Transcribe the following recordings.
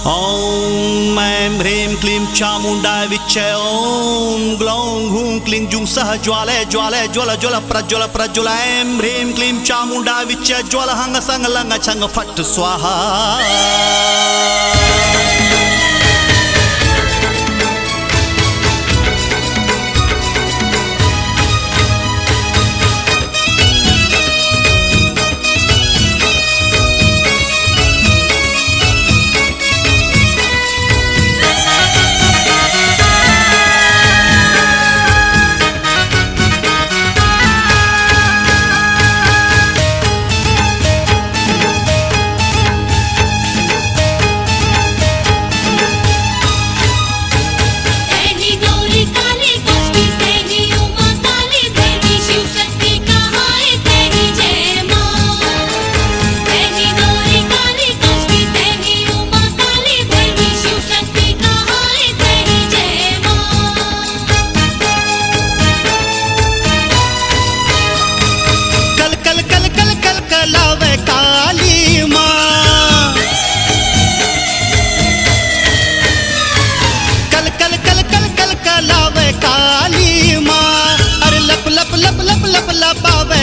ओम ऐं ह्रीं क्लीं चामुण्डाय विच्चे ओम ग्लौं हूं क्लीं जुं सह ज्वालय ज्वालय ज्वल ज्वल प्रज्वल प्रज्वल ऐं ह्रीं क्लीं चामुण्डाय विच्चे ज्वल हंग संग लंग छंग फट स्वाहा।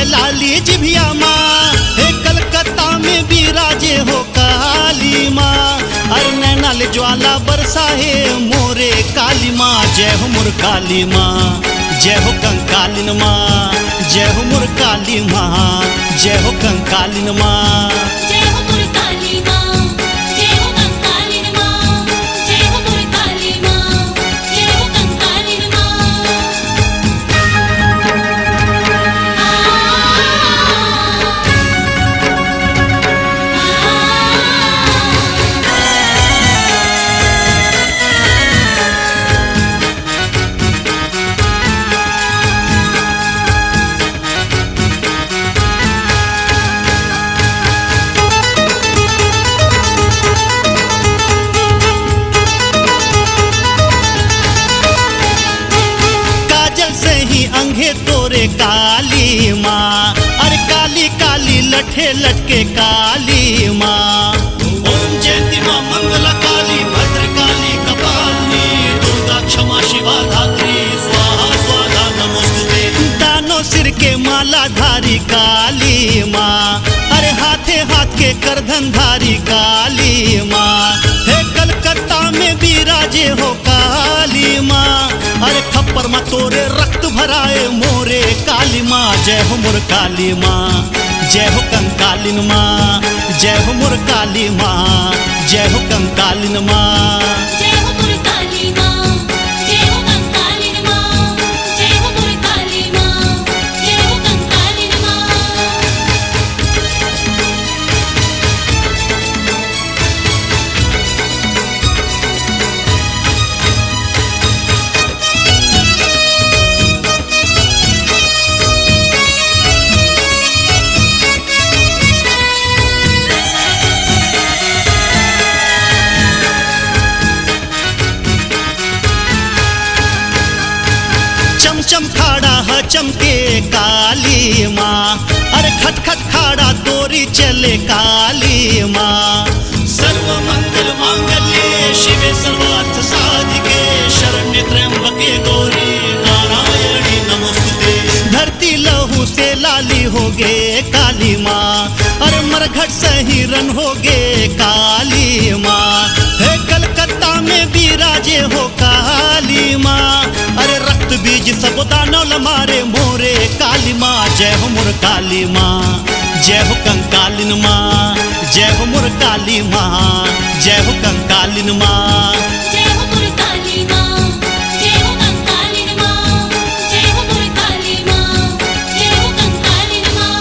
लाली जिभिया माँ हे कलकत्ता में बिराजे हो काली माँ। अरे नैनाल ज्वाला बरसा है मोरे काली माँ। जय हो मोर काली माँ, जय हो कंकालिन माँ, जय हो मोर काली माँ, जय हो कंकालिन माँ। जय हो मोर काली माँ, जय हो कंकालिन माँ, जय हो मोर काली माँ, जय हो कंकालिन माँ। अंगे तोरे काली माँ, अरे काली काली लठे लटके काली माँ। ओम जयंती माँ मंगला काली भद्र काली कपालिनी दुर्गा क्षमा शिवा धात्री स्वाहा स्वाहा नमोस्तुते। दानों सिर के माला धारी काली माँ, अरे हाथे हाथ के करधन धारी काली माँ। हे कलकत्ता में बिराजे हो काली माँ, अरे खप्पर में तोरे रक्त भराए मोरे काली माँ। जय हो मोर काली माँ, जय हो कंकालिन माँ, जय हो मोर काली माँ, जय हो कंकालिन माँ। जय हो मोर काली माँ, जय हो कंकालिन माँ, जय हो मोर काली माँ, जय हो कंकालिन माँ। चम खाड़ा है चमके काली माँ, अरे खट खट खाड़ा तोरी चले काली माँ। सर्व मंगल मांगल्ये शिवे सर्वार्थ साधिके शरण्ये त्र्यंबके गौरी नारायणी नमोस्तुते। धरती लहू से लाली हो गे काली माँ, अरे मरघट से हिरन हो गे काली माँ। हे कलकत्ता में बिराजे हो काली माँ, अरे रक्त बीज सब दानव मारे मोरे काली माँ। जय हो मोर काली माँ, जय हो कंकालिन माँ, जय हो मोर काली माँ, जय हो कंकालिन माँ। जय हो मोर काली माँ, जय हो कंकालिन माँ, जय हो मोर काली माँ, जय हो कंकालिन माँ।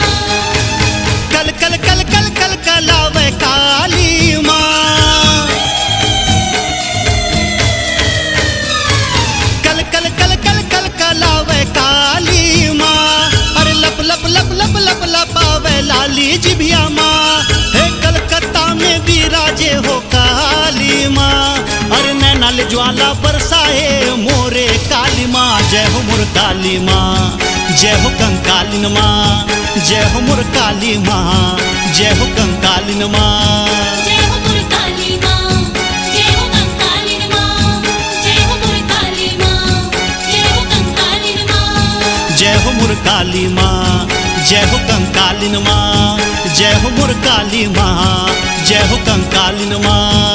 कल कल कल कल कल कलावे काली माँ, कल कल कल कल कल कलावे काली माँ। अरे लप लप लप लप लप लपावे लाली जिभिया माँ। हे कलकत्ता में बिराजे हो काली माँ, अरे नैनाल ज्वाला बरसाए मोरे काली माँ। जय हो मोर काली माँ, जय हो कंकालिन माँ, जय हो मोर काली माँ, जय हो कंकालिन माँ। जय हो मोर काली माँ, जय मोर काली माँ, जय हो कंकालिन माँ, जय हो मोर काली माँ, जय हो कंकालिन माँ।